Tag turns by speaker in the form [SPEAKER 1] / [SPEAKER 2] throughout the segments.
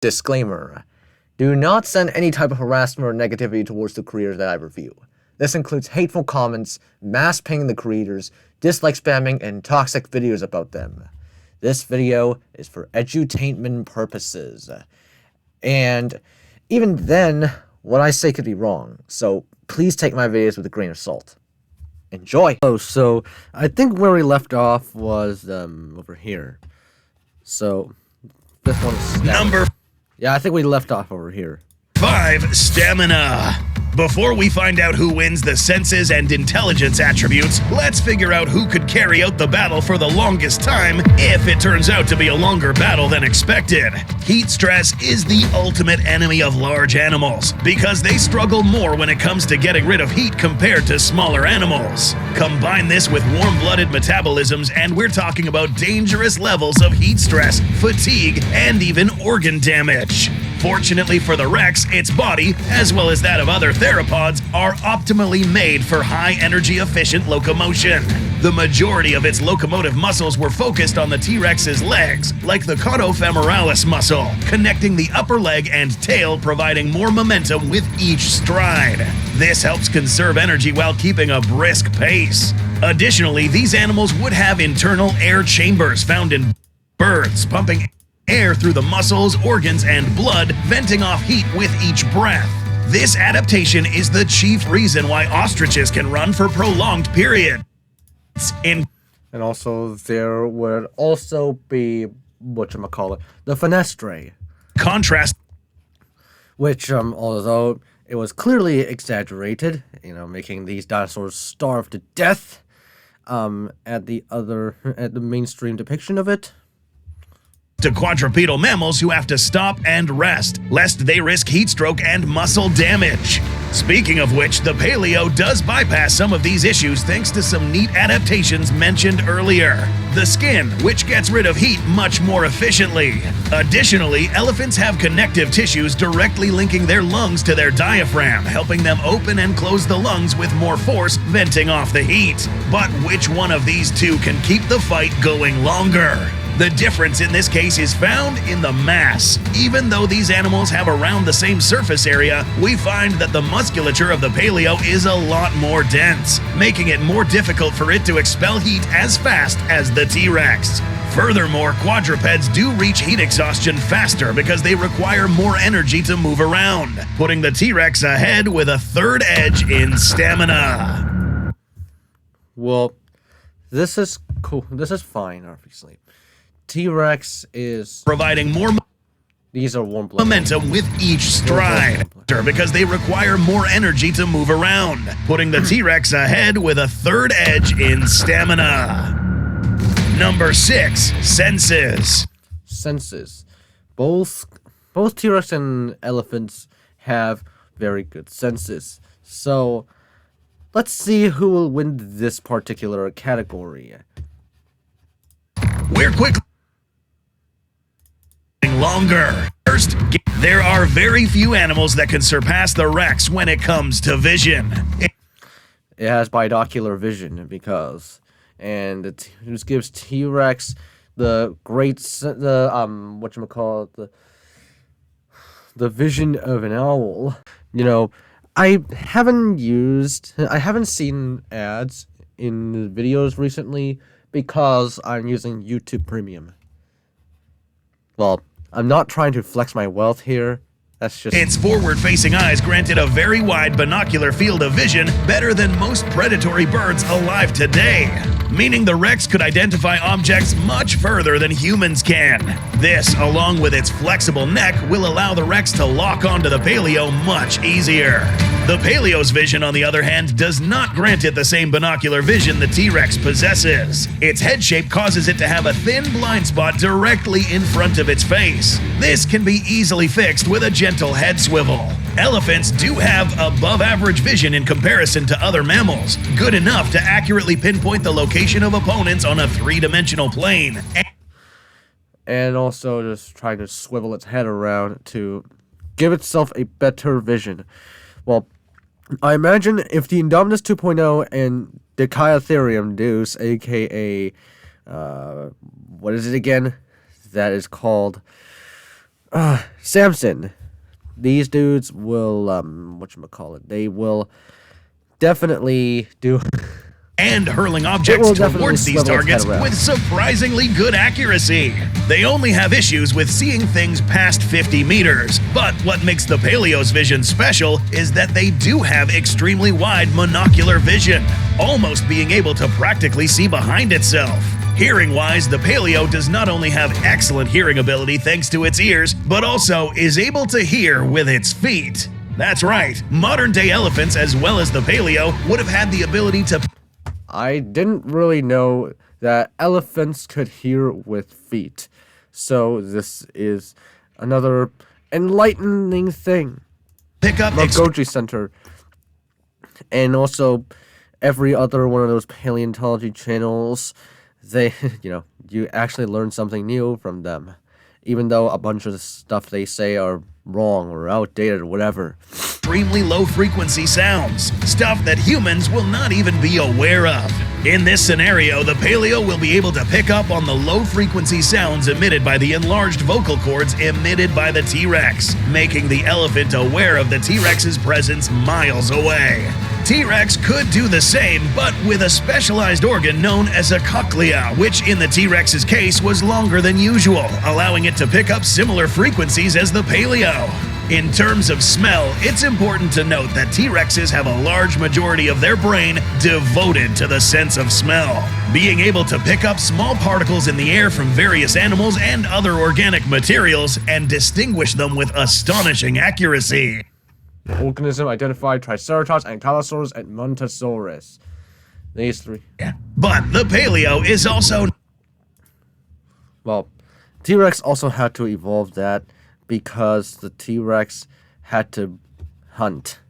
[SPEAKER 1] Disclaimer. Do not send any type of harassment or negativity towards the creators that I review. This includes hateful comments, mass pinging the creators, dislike spamming, and toxic videos about them. This video is for edutainment purposes. And even then, what I say could be wrong, so please take my videos with a grain of salt. Enjoy! Oh, so I think where we left off was over here. So this one's
[SPEAKER 2] number.
[SPEAKER 1] Yeah, I think we left off over here.
[SPEAKER 2] 5, stamina. Before we find out who wins the senses and intelligence attributes, let's figure out who could carry out the battle for the longest time if it turns out to be a longer battle than expected. Heat stress is the ultimate enemy of large animals because they struggle more when it comes to getting rid of heat compared to smaller animals. Combine this with warm-blooded metabolisms and we're talking about dangerous levels of heat stress, fatigue, and even organ damage. Fortunately for the Rex, its body, as well as that of other theropods, are optimally made for high-energy efficient locomotion. The majority of its locomotive muscles were focused on the T-Rex's legs, like the caudofemoralis muscle, connecting the upper leg and tail, providing more momentum with each stride. This helps conserve energy while keeping a brisk pace. Additionally, these animals would have internal air chambers found in birds, pumping air through the muscles, organs, and blood, venting off heat with each breath. This adaptation is the chief reason why ostriches can run for prolonged periods. And
[SPEAKER 1] also there would also be, the fenestre.
[SPEAKER 2] Contrast.
[SPEAKER 1] Which, although it was clearly exaggerated, making these dinosaurs starve to death, at the mainstream depiction of it.
[SPEAKER 2] To quadrupedal mammals who have to stop and rest, lest they risk heat stroke and muscle damage. Speaking of which, the paleo does bypass some of these issues thanks to some neat adaptations mentioned earlier. The skin, which gets rid of heat much more efficiently. Additionally, elephants have connective tissues directly linking their lungs to their diaphragm, helping them open and close the lungs with more force, venting off the heat. But which one of these two can keep the fight going longer? The difference in this case is found in the mass. Even though these animals have around the same surface area, we find that the musculature of the paleo is a lot more dense, making it more difficult for it to expel heat as fast as the T-Rex. Furthermore, quadrupeds do reach heat exhaustion faster because they require more energy to move around, putting the T-Rex ahead with a third edge in stamina.
[SPEAKER 1] Well, this is cool. This is fine, obviously. T-Rex is
[SPEAKER 2] providing more momentum with each stride because they require more energy to move around, putting the T-Rex ahead with a third edge in stamina. Number 6, senses.
[SPEAKER 1] Senses. Both T-Rex and elephants have very good senses. So, let's see who will win this particular category.
[SPEAKER 2] We're quickly longer. First, there are very few animals that can surpass the Rex when it comes to vision.
[SPEAKER 1] It has binocular vision and it just gives T-Rex the vision of an owl. I haven't seen ads in videos recently because I'm using YouTube Premium. Well, I'm not trying to flex my wealth here. That's just...
[SPEAKER 2] Its forward-facing eyes granted a very wide binocular field of vision, better than most predatory birds alive today, meaning the Rex could identify objects much further than humans can. This, along with its flexible neck, will allow the Rex to lock onto the paleo much easier. The paleo's vision, on the other hand, does not grant it the same binocular vision the T-Rex possesses. Its head shape causes it to have a thin blind spot directly in front of its face. This can be easily fixed with a gentle head swivel. Elephants do have above-average vision in comparison to other mammals, good enough to accurately pinpoint the location of opponents on a three-dimensional plane.
[SPEAKER 1] And also just trying to swivel its head around to give itself a better vision. Well, I imagine if the Indominus 2.0 and Decatherium Deus, aka, what is it again? That is called Samson. These dudes will, whatchamacallit, they will definitely do...
[SPEAKER 2] and hurling objects towards these targets with surprisingly good accuracy. They only have issues with seeing things past 50 meters, but what makes the Paleo's vision special is that they do have extremely wide monocular vision, almost being able to practically see behind itself. Hearing-wise, the Paleo does not only have excellent hearing ability thanks to its ears, but also is able to hear with its feet. That's right, modern-day elephants as well as the Paleo would have had the ability to... I didn't really know that elephants could hear with feet, so this is another enlightening thing. Pick up the Goji Center, and also every other one of those paleontology channels. They, you actually learn something new from them, even though a bunch of the stuff they say are wrong or outdated or whatever. Extremely low frequency sounds, stuff that humans will not even be aware of. In this scenario, the Paleo will be able to pick up on the low frequency sounds emitted by the enlarged vocal cords emitted by the T-Rex, making the elephant aware of the T-Rex's presence miles away. T-Rex could do the same, but with a specialized organ known as a cochlea, which in the T-Rex's case was longer than usual, allowing it to pick up similar frequencies as the Paleo. In terms of smell, it's important to note that T-Rexes have a large majority of their brain devoted to the sense of smell, being able to pick up small particles in the air from various animals and other organic materials and distinguish them with astonishing accuracy. The organism identified Triceratops, Ankylosaurus, and Montosaurus. These three. Yeah. But the Paleo is also... Well, T-Rex also had to evolve that because the T-Rex had to hunt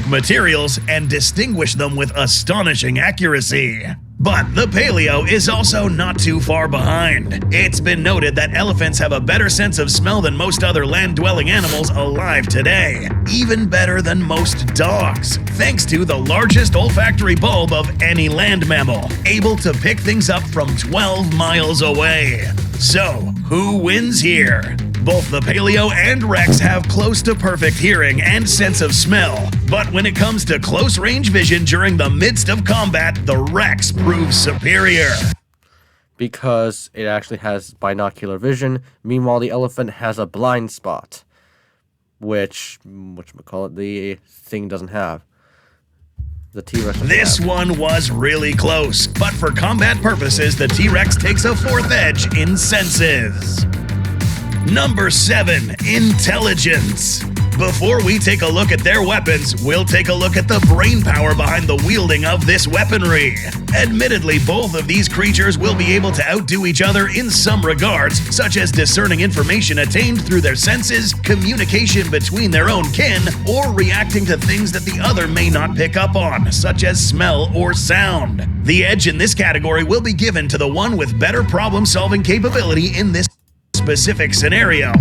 [SPEAKER 2] materials and distinguish them with astonishing accuracy. But the Paleo is also not too far behind. It's been noted that elephants have a better sense of smell than most other land-dwelling animals alive today, even better than most dogs, thanks to the largest olfactory bulb of any land mammal, able to pick things up from 12 miles away. So, who wins here? Both the Paleo and Rex have close to perfect hearing and sense of smell, but when it comes to close-range vision during the midst of combat, the Rex proves superior. Because it actually has binocular vision, meanwhile the elephant has a blind spot, which, whatchamacallit, the thing doesn't have. The T-Rex. This one was really close, but for combat purposes, the T-Rex takes a fourth edge in senses. Number 7, intelligence. Before we take a look at their weapons, we'll take a look at the brain power behind the wielding of this weaponry. Admittedly, both of these creatures will be able to outdo each other in some regards, such as discerning information attained through their senses, communication between their own kin, or reacting to things that the other may not pick up on, such as smell or sound. The edge in this category will be given to the one with better problem-solving capability in this specific scenario.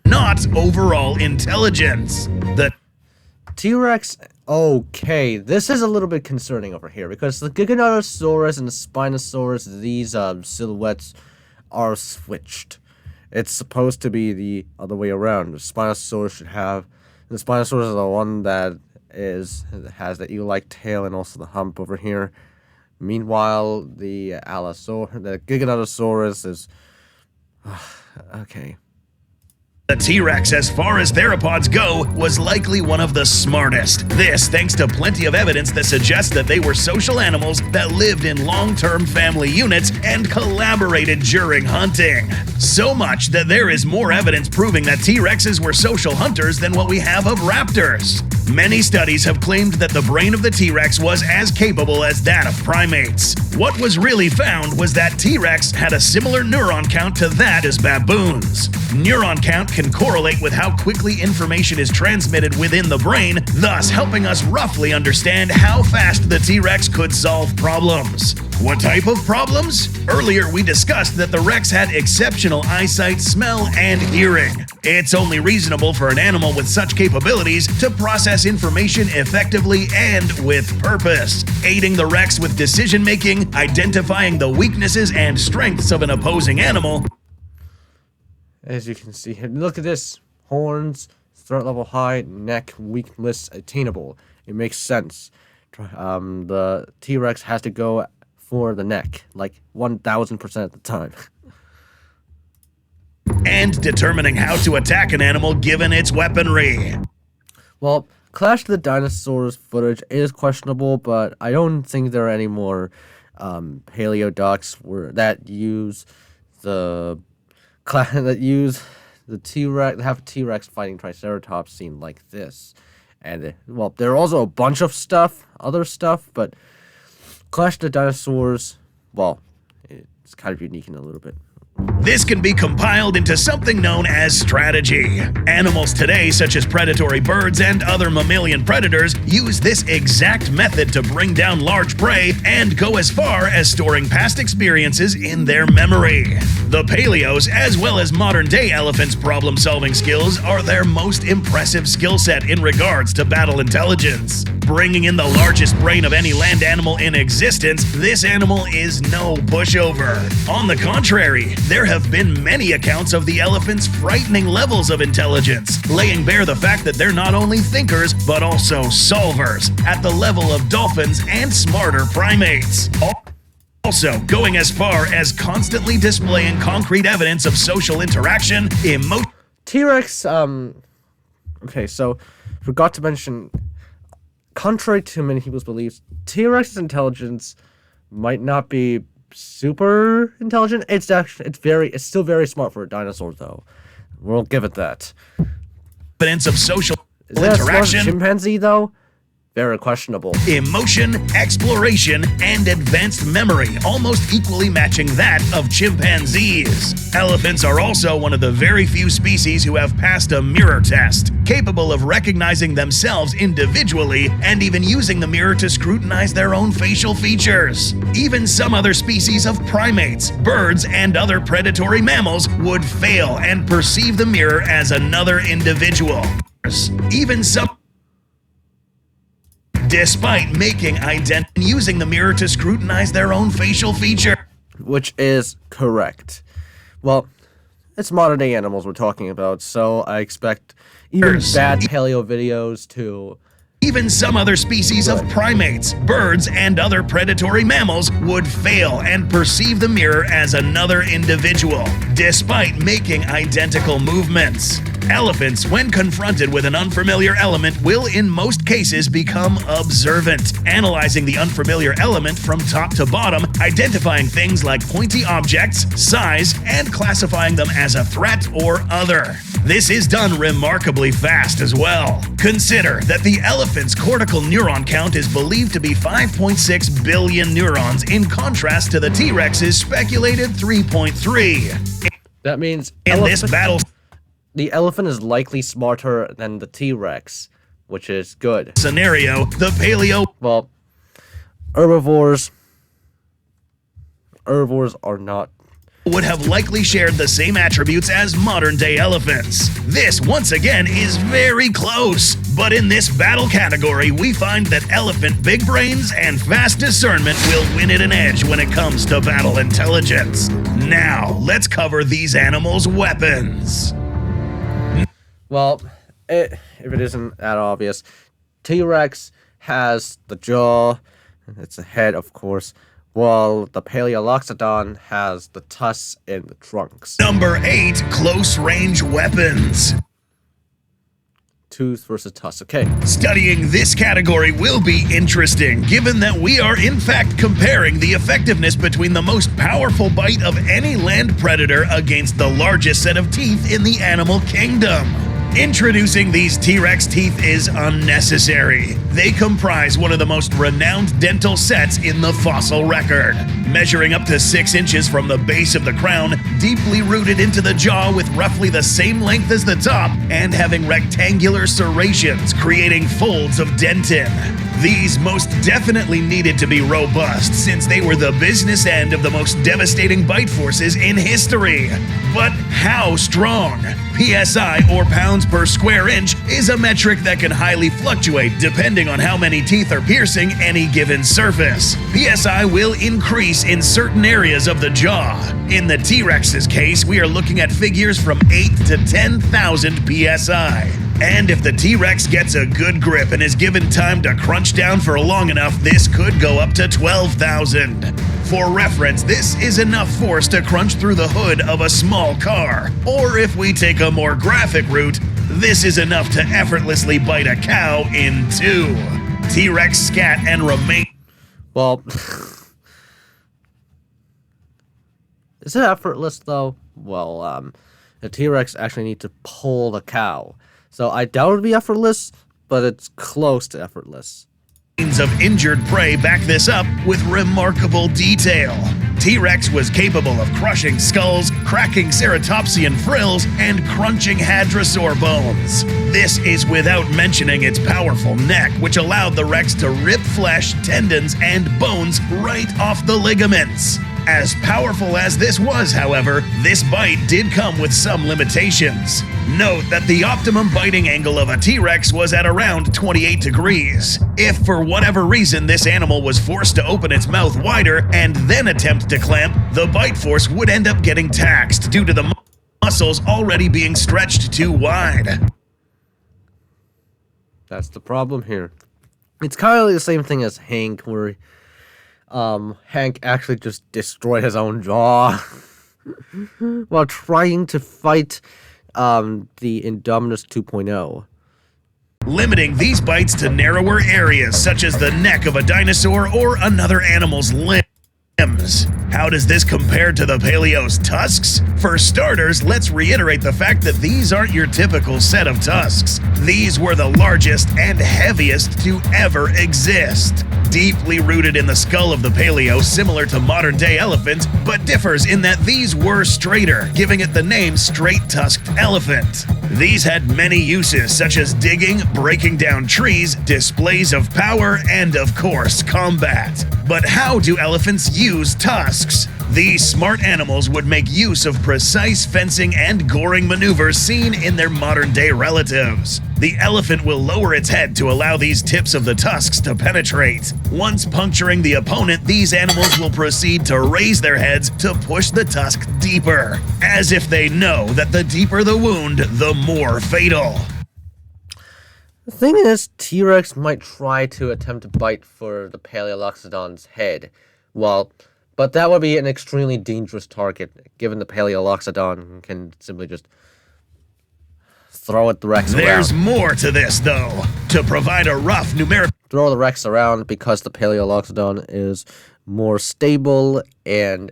[SPEAKER 2] Not overall intelligence. The T-Rex, okay, this is a little bit concerning over here because the Giganotosaurus and the Spinosaurus, these silhouettes are switched. It's supposed to be the other way around. The Spinosaurus should have, the Spinosaurus is the one that has the eel-like tail and also the hump over here. Meanwhile, the Giganotosaurus is okay. The T-Rex, as far as theropods go, was likely one of the smartest. This thanks to plenty of evidence that suggests that they were social animals that lived in long-term family units and collaborated during hunting. So much that there is more evidence proving that T-Rexes were social hunters than what we have of raptors. Many studies have claimed that the brain of the T-Rex was as capable as that of primates. What was really found was that T-Rex had a similar neuron count to that as baboons. Neuron count can correlate with how quickly information is transmitted within the brain, thus helping us roughly understand how fast the T-Rex could solve problems. What type of problems? Earlier we discussed that the Rex had exceptional eyesight, smell, and hearing. It's only reasonable for an animal with such capabilities to process information effectively and with purpose, aiding the Rex with decision-making, identifying the weaknesses and strengths of an opposing animal,
[SPEAKER 1] As you can see here, look at this. Horns, threat level high, neck weakness attainable. It makes sense. The T-Rex has to go for the neck, like 1000% of the time.
[SPEAKER 2] And determining how to attack an animal given its weaponry.
[SPEAKER 1] Well, Clash of the Dinosaurs footage is questionable, but I don't think there are any more paleodocs that use the T-Rex, that have a T-Rex fighting Triceratops scene like this. And, well, there are also a bunch of other stuff, but Clash of the Dinosaurs, well, it's kind of unique in a little bit.
[SPEAKER 2] This can be compiled into something known as strategy. Animals today, such as predatory birds and other mammalian predators, use this exact method to bring down large prey and go as far as storing past experiences in their memory. The paleos, as well as modern-day elephants' problem-solving skills, are their most impressive skill set in regards to battle intelligence. Bringing in the largest brain of any land animal in existence, this animal is no pushover. On the contrary, there have been many accounts of the elephant's frightening levels of intelligence, laying bare the fact that they're not only thinkers, but also solvers, at the level of dolphins and smarter primates. Also, going as far as constantly displaying concrete evidence of social interaction, emotion.
[SPEAKER 1] T-Rex, okay, so, forgot to mention, contrary to many people's beliefs, T-Rex's intelligence might not be super intelligent. It's still very smart for a dinosaur, though. We'll give it that.
[SPEAKER 2] Evidence of social
[SPEAKER 1] interaction.
[SPEAKER 2] interaction.
[SPEAKER 1] Chimpanzee, though, very questionable.
[SPEAKER 2] Emotion, exploration, and advanced memory, almost equally matching that of chimpanzees. Elephants are also one of the very few species who have passed a mirror test, capable of recognizing themselves individually and even using the mirror to scrutinize their own facial features. Even some other species of primates, birds, and other predatory mammals would fail and perceive the mirror as another individual. Even some despite making using the mirror to scrutinize their own facial feature.
[SPEAKER 1] Which is correct. Well, it's modern day animals we're talking about, so I expect even bad paleo videos to...
[SPEAKER 2] Even some other species of primates, birds, and other predatory mammals would fail and perceive the mirror as another individual, despite making identical movements. Elephants, when confronted with an unfamiliar element, will in most cases become observant, analyzing the unfamiliar element from top to bottom, identifying things like pointy objects, size, and classifying them as a threat or other. This is done remarkably fast as well. Consider that the elephant's cortical neuron count is believed to be 5.6 billion neurons, in contrast to the T-Rex's speculated 3.3.
[SPEAKER 1] That means
[SPEAKER 2] in this battle,
[SPEAKER 1] the elephant is likely smarter than the T-Rex, which is good.
[SPEAKER 2] Scenario, the paleo...
[SPEAKER 1] Well, herbivores are not...
[SPEAKER 2] would have likely shared the same attributes as modern-day elephants. This, once again, is very close. But in this battle category, we find that elephant big brains and fast discernment will win it an edge when it comes to battle intelligence. Now, let's cover these animals' weapons.
[SPEAKER 1] Well, if it isn't that obvious, T-Rex has the jaw, it's a head, of course, while the Paleoloxodon has the tusks and the trunks.
[SPEAKER 2] Number 8, close-range weapons.
[SPEAKER 1] Tooth versus tusk, okay.
[SPEAKER 2] Studying this category will be interesting, given that we are in fact comparing the effectiveness between the most powerful bite of any land predator against the largest set of teeth in the animal kingdom. Introducing these T-Rex teeth is unnecessary. They comprise one of the most renowned dental sets in the fossil record, measuring up to 6 inches from the base of the crown, deeply rooted into the jaw with roughly the same length as the top, and having rectangular serrations, creating folds of dentin. These most definitely needed to be robust, since they were the business end of the most devastating bite forces in history. But how strong? PSI, or pounds per square inch, is a metric that can highly fluctuate depending depending on how many teeth are piercing any given surface. PSI will increase in certain areas of the jaw. In the T-Rex's case, we are looking at figures from 8 to 10,000 PSI. And if the T-Rex gets a good grip and is given time to crunch down for long enough, this could go up to 12,000. For reference, this is enough force to crunch through the hood of a small car. Or if we take a more graphic route, this is enough to effortlessly bite a cow in two. T-Rex scat and remain.
[SPEAKER 1] Well, is it effortless though? Well, the T-Rex actually needs to pull the cow. So I doubt it would be effortless, but it's close to effortless.
[SPEAKER 2] Of injured prey back this up with remarkable detail. T-Rex was capable of crushing skulls, cracking ceratopsian frills, and crunching hadrosaur bones. This is without mentioning its powerful neck, which allowed the Rex to rip flesh, tendons, and bones right off the ligaments. As powerful as this was, however, this bite did come with some limitations. Note that the optimum biting angle of a T-Rex was at around 28 degrees. If for whatever reason this animal was forced to open its mouth wider and then attempt to clamp, the bite force would end up getting taxed due to the muscles already being stretched too wide.
[SPEAKER 1] That's the problem here. It's kind of like the same thing as Hank, where Hank actually just destroyed his own jaw while trying to fight the Indominus 2.0.
[SPEAKER 2] Limiting these bites to narrower areas such as the neck of a dinosaur or another animal's limbs. How does this compare to the Paleo's tusks? For starters, let's reiterate the fact that these aren't your typical set of tusks. These were the largest and heaviest to ever exist. Deeply rooted in the skull of the Paleo, similar to modern-day elephants, but differs in that these were straighter, giving it the name straight-tusked elephant. These had many uses, such as digging, breaking down trees, displays of power, and of course, combat. But how do elephants use tusks? These smart animals would make use of precise fencing and goring maneuvers seen in their modern-day relatives. The elephant will lower its head to allow these tips of the tusks to penetrate. Once puncturing the opponent, these animals will proceed to raise their heads to push the tusk deeper, as if they know that the deeper the wound, the more fatal.
[SPEAKER 1] The thing is, T-Rex might try to attempt to bite for the Paleoloxodon's head. Well, but that would be an extremely dangerous target, given the Paleoloxodon can simply just throw the Rex around.
[SPEAKER 2] There's more to this, though. To provide a rough numerical
[SPEAKER 1] throw the Rex around because the Paleoloxodon is more stable and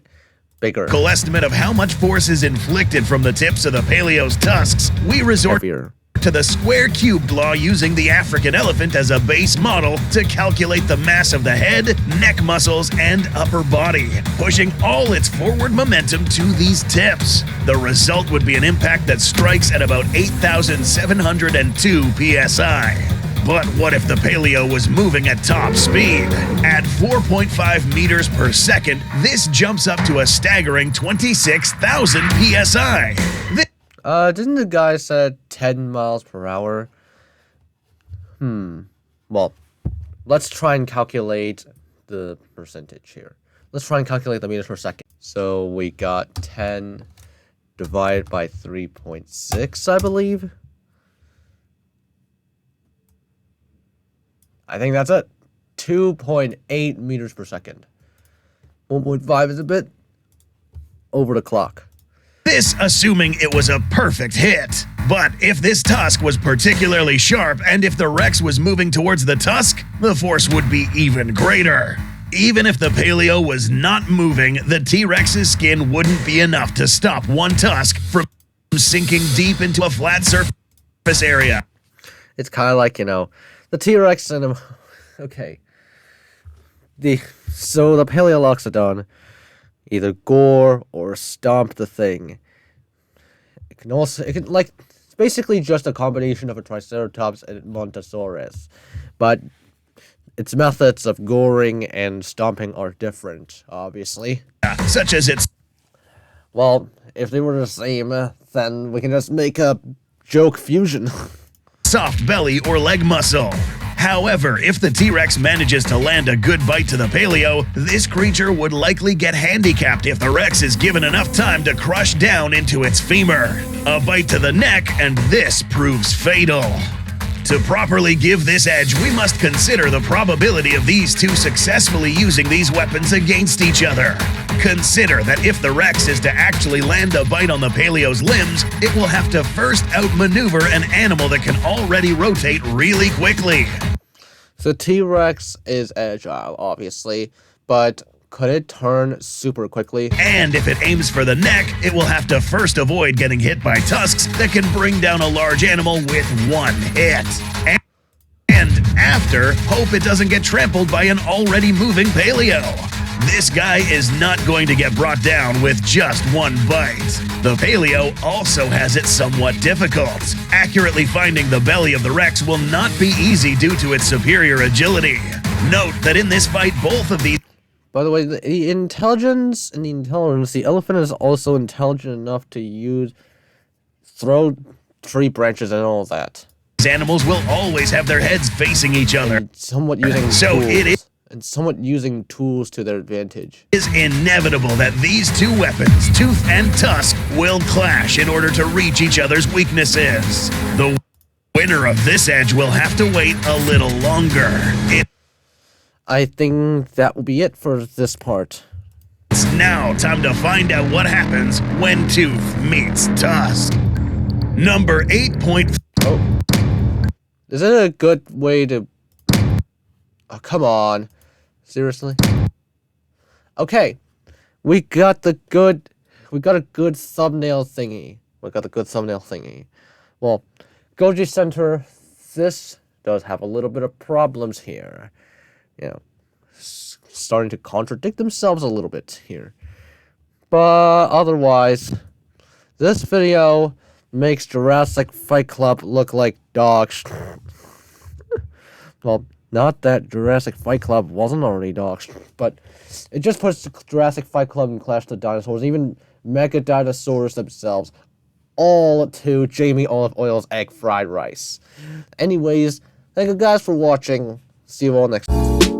[SPEAKER 1] bigger.
[SPEAKER 2] Estimate of how much force is inflicted from the tips of the Paleo's tusks, we resort
[SPEAKER 1] Heavier.
[SPEAKER 2] to the square-cubed law using the African elephant as a base model to calculate the mass of the head, neck muscles, and upper body, pushing all its forward momentum to these tips. The result would be an impact that strikes at about 8,702 psi. But what if the Paleo was moving at top speed? At 4.5 meters per second, this jumps up to a staggering 26,000 psi.
[SPEAKER 1] Didn't the guy say 10 miles per hour? Well, let's try and calculate the percentage here. Let's try and calculate the meters per second. So we got 10 divided by 3.6, I believe. I think that's it. 2.8 meters per second. 1.5 is a bit over the clock.
[SPEAKER 2] This assuming it was a perfect hit. But if this tusk was particularly sharp and if the Rex was moving towards the tusk, the force would be even greater. Even if the Paleo was not moving, the T-Rex's skin wouldn't be enough to stop one tusk from sinking deep into a flat surface area.
[SPEAKER 1] It's kind of like, the T-Rex and okay. So the Paleoloxodon either gore or stomp the thing. It's basically just a combination of a Triceratops and Montosaurus, but its methods of goring and stomping are different, obviously.
[SPEAKER 2] Such as its...
[SPEAKER 1] Well, if they were the same, then we can just make a joke fusion.
[SPEAKER 2] soft belly or leg muscle. However, if the T-Rex manages to land a good bite to the paleo, this creature would likely get handicapped if the Rex is given enough time to crush down into its femur. A bite to the neck, and this proves fatal. To properly give this edge, we must consider the probability of these two successfully using these weapons against each other. Consider that if the Rex is to actually land a bite on the paleo's limbs, it will have to first outmaneuver an animal that can already rotate really quickly.
[SPEAKER 1] The T-Rex is agile, obviously, but could it turn super quickly?
[SPEAKER 2] And if it aims for the neck, it will have to first avoid getting hit by tusks that can bring down a large animal with one hit. And after, hope it doesn't get trampled by an already moving paleo. This guy is not going to get brought down with just one bite. The paleo also has it somewhat difficult. Accurately finding the belly of the Rex will not be easy due to its superior agility. Note that in this fight, both of these...
[SPEAKER 1] By the way, the intelligence, the elephant is also intelligent enough to throw tree branches and all that.
[SPEAKER 2] Animals will always have their heads facing each other.
[SPEAKER 1] And somewhat using tools to their advantage.
[SPEAKER 2] It is inevitable that these two weapons, tooth and tusk, will clash in order to reach each other's weaknesses. The winner of this edge will have to wait a little longer.
[SPEAKER 1] I think that will be it for this part.
[SPEAKER 2] It's now time to find out what happens when tooth meets tusk. Number 8.
[SPEAKER 1] Oh. Is it a good way to... Oh, come on. Seriously? Okay. We got a good thumbnail thingy. Well, Goji Center, this does have a little bit of problems here. You know, starting to contradict themselves a little bit here. But otherwise, this video makes Jurassic Fight Club look like dogs. Well, not that Jurassic Fight Club wasn't already dogs, but it just puts Jurassic Fight Club and Clash of the Dinosaurs, even Mega Dinosaurs themselves, all to Jamie Olive Oil's egg fried rice. Anyways, thank you guys for watching. See you all next time.